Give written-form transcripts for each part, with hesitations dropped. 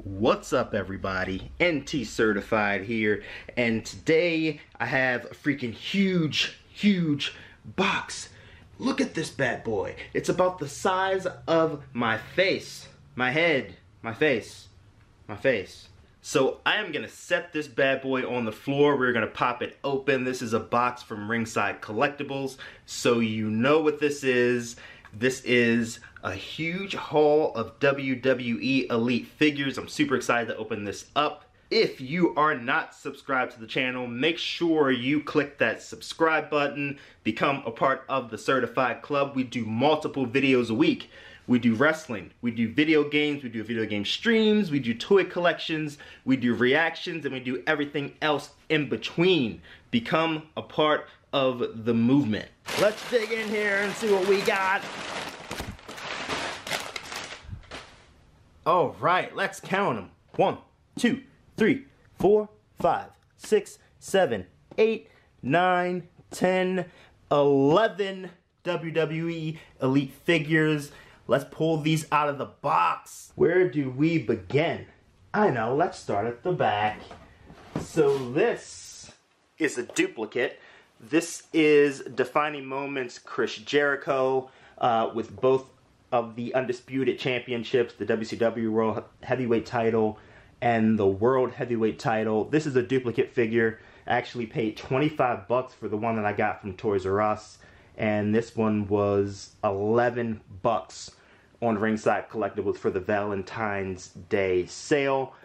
What's up, everybody? NT Certified here, and today I have a freaking huge box. Look at this bad boy. It's about the size of my face, my head, my face. So I am gonna set this bad boy on the floor. We're gonna pop it open. This is a box from Ringside Collectibles, so you know what this is. This is a huge haul of WWE Elite figures. I'm super excited to open this up. If you are not subscribed to the channel, make sure you click that subscribe button, become a part of the Certified Club. We do multiple videos a week. We do wrestling, we do video games, we do video game streams, we do toy collections, we do reactions, and we do everything else in between. Become a part of the movement. Let's dig in here and see what we got. All right, let's count them. 1, 2, 3, 4, 5, 6, 7, 8, 9, 10, 11 WWE Elite figures. Let's pull these out of the box. Where do we begin? I know, let's start at the back. So this is a duplicate. This is Defining Moments Chris Jericho with both of the Undisputed Championships, the WCW World Heavyweight title and the World Heavyweight title. This is a duplicate figure. I actually paid 25 bucks for the one that I got from Toys R Us, and this one was 11 bucks on Ringside Collectibles for the Valentine's Day sale.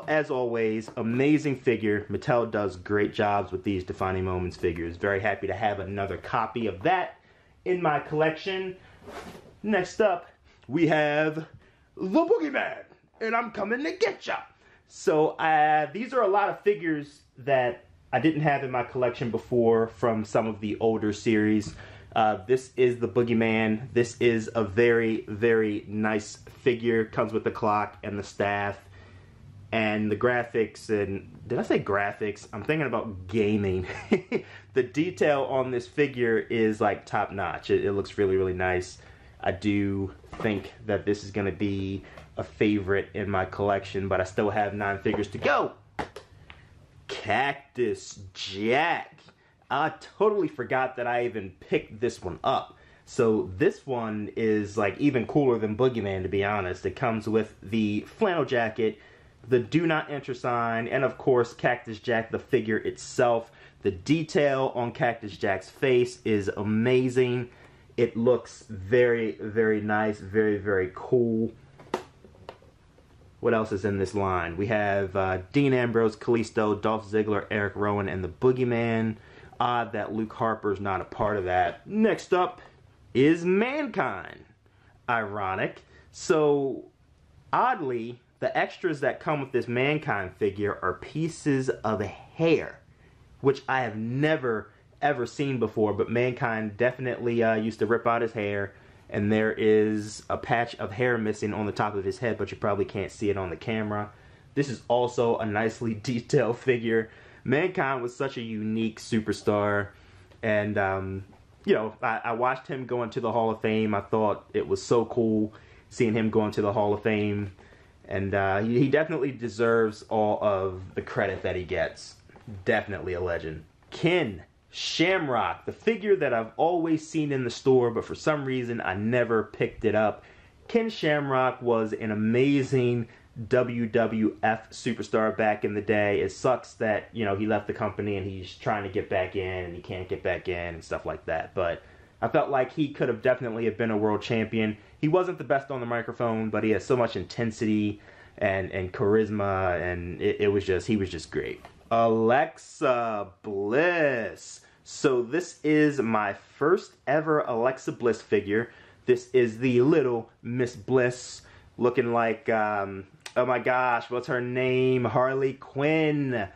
As always, amazing figure. Mattel does great jobs with these Defining Moments figures. Very happy to have another copy of that in my collection. Next up, we have the Boogeyman, and I'm coming to get ya. So these are a lot of figures that I didn't have in my collection before from some of the older series. This is the Boogeyman. This is a very nice figure. Comes with the clock and the staff and the graphics. And did I say graphics? I'm thinking about gaming. The detail on this figure is like top notch. It looks really nice. I do think that this is going to be a favorite in my collection, but I still have 9 figures to go. Cactus Jack. I totally forgot that I even picked this one up. So this one is like even cooler than Boogeyman, to be honest. It comes with the flannel jacket, the do not enter sign, and of course Cactus Jack, the figure itself. The detail on Cactus Jack's face is amazing. It looks very nice, very cool. What else is in this line? We have Dean Ambrose, Kalisto, Dolph Ziggler, Eric Rowan, and the Boogeyman. Odd that Luke Harper's not a part of that. Next up is Mankind. Ironic. So, oddly, the extras that come with this Mankind figure are pieces of hair, which I have never ever seen before, but Mankind definitely used to rip out his hair, and there is a patch of hair missing on the top of his head, but you probably can't see it on the camera. This is also a nicely detailed figure. Mankind was such a unique superstar, and you know, I watched him go into the Hall of Fame. I thought it was so cool seeing him go into the Hall of Fame, and he definitely deserves all of the credit that he gets. Definitely a legend. Ken Shamrock, the figure that I've always seen in the store, but for some reason I never picked it up. Ken Shamrock was an amazing WWF superstar back in the day. It sucks that, you know, he left the company and he's trying to get back in and he can't get back in and stuff like that. But I felt like he could have definitely have been a world champion. He wasn't the best on the microphone, but he has so much intensity and charisma, and he was just great. Alexa Bliss. So this is my first ever Alexa Bliss figure. This is the little Miss Bliss, looking like, oh my gosh, what's her name? Harley Quinn.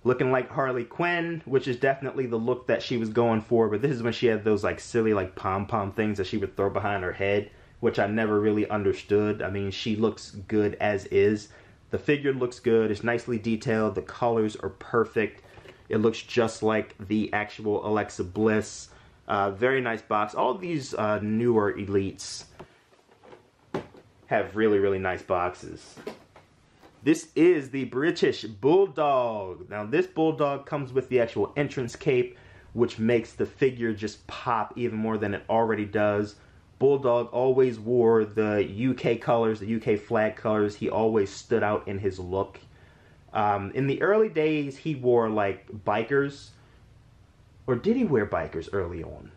Looking like Harley Quinn, which is definitely the look that she was going for, but this is when she had those like silly like pom-pom things that she would throw behind her head, which I never really understood. I mean, she looks good as is. The figure looks good. It's nicely detailed. The colors are perfect. It looks just like the actual Alexa Bliss. Very nice box. All these newer Elites have really nice boxes. This is the British Bulldog. Now this Bulldog comes with the actual entrance cape, which makes the figure just pop even more than it already does. Bulldog always wore the UK colors, the UK flag colors. He always stood out in his look. In the early days, he wore like bikers. Or did he wear bikers early on?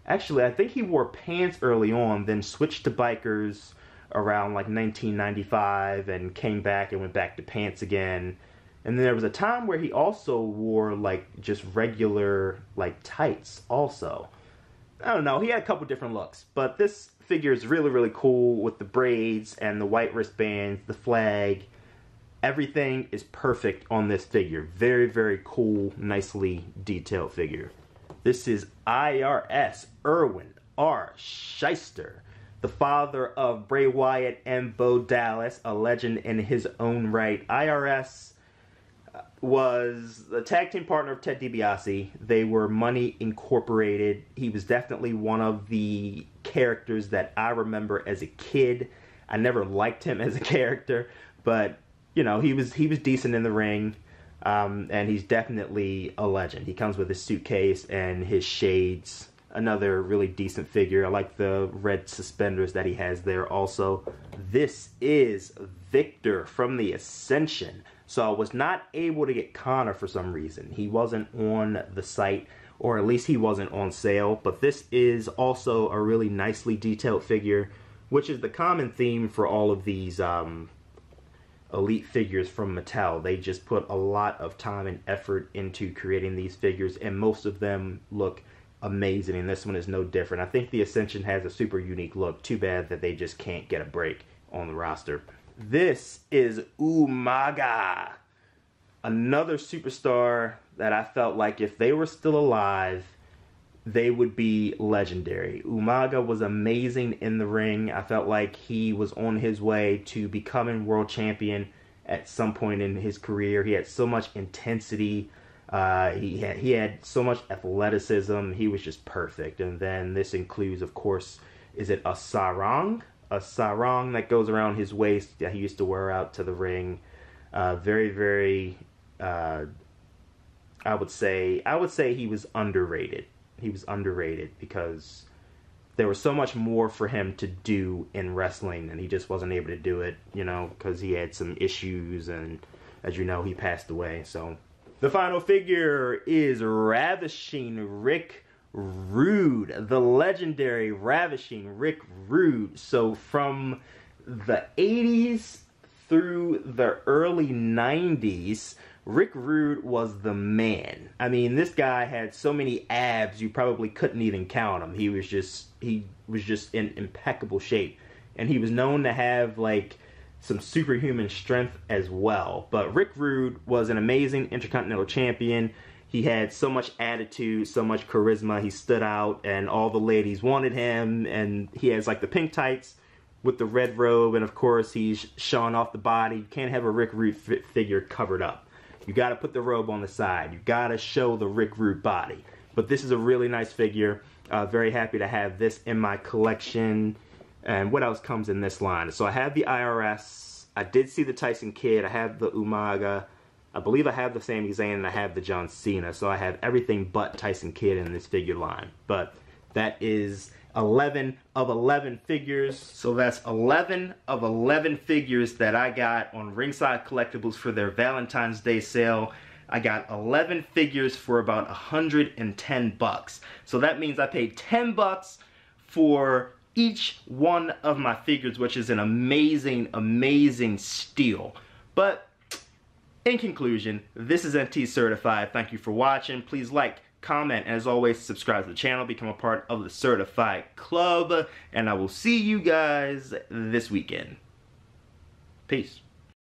Actually, I think he wore pants early on, then switched to bikers around like 1995 and came back and went back to pants again. And then there was a time where he also wore like just regular like tights also. I don't know, he had a couple different looks, but this figure is really, really cool with the braids and the white wristbands, the flag. Everything is perfect on this figure. Very, very cool, nicely detailed figure. This is IRS Irwin R. Shyster, the father of Bray Wyatt and Bo Dallas, a legend in his own right. IRS was the tag team partner of Ted DiBiase. They were Money Incorporated. He was definitely one of the characters that I remember as a kid. I never liked him as a character, but you know, he was decent in the ring, and he's definitely a legend. He comes with his suitcase and his shades. Another really decent figure. I like the red suspenders that he has there also. This is Victor from the Ascension. So I was not able to get Connor for some reason. He wasn't on the site, or at least he wasn't on sale. But this is also a really nicely detailed figure, which is the common theme for all of these elite figures from Mattel. They just put a lot of time and effort into creating these figures, and most of them look amazing, and this one is no different. I think the Ascension has a super unique look. Too bad that they just can't get a break on the roster. This is Umaga, another superstar that I felt like if they were still alive, they would be legendary. Umaga was amazing in the ring. I felt like he was on his way to becoming world champion at some point in his career. He had so much intensity. He had so much athleticism. He was just perfect. And then this includes, of course, is it a sarong? A sarong that goes around his waist that he used to wear out to the ring. Very, very, I would say he was underrated. He was underrated because there was so much more for him to do in wrestling, and he just wasn't able to do it, you know, because he had some issues, and as you know, he passed away. So the final figure is Ravishing Rick Rude, the legendary Ravishing Rick Rude. So from the 80s through the early 90s, Rick Rude was the man. I mean, this guy had so many abs you probably couldn't even count them. He was just in impeccable shape, and he was known to have like some superhuman strength as well. But Rick Rude was an amazing Intercontinental Champion. He had so much attitude, so much charisma. He stood out, and all the ladies wanted him. And he has like the pink tights with the red robe, and of course he's showing off the body. You can't have a Rick Rude figure covered up. You got to put the robe on the side. You got to show the Rick Rude body. But this is a really nice figure. Very happy to have this in my collection. And what else comes in this line? So I have the IRS. I did see the Tyson Kidd. I have the Umaga. I believe I have the Sami Zayn, and I have the John Cena. So I have everything but Tyson Kidd in this figure line. But that is 11 of 11 figures. So that's 11 of 11 figures that I got on Ringside Collectibles for their Valentine's Day sale. I got 11 figures for about 110 bucks. So that means I paid 10 bucks for each one of my figures, which is an amazing, amazing steal. But in conclusion, this is NT Certified. Thank you for watching. Please like, comment, and as always, subscribe to the channel, become a part of the Certified Club, and I will see you guys this weekend. Peace.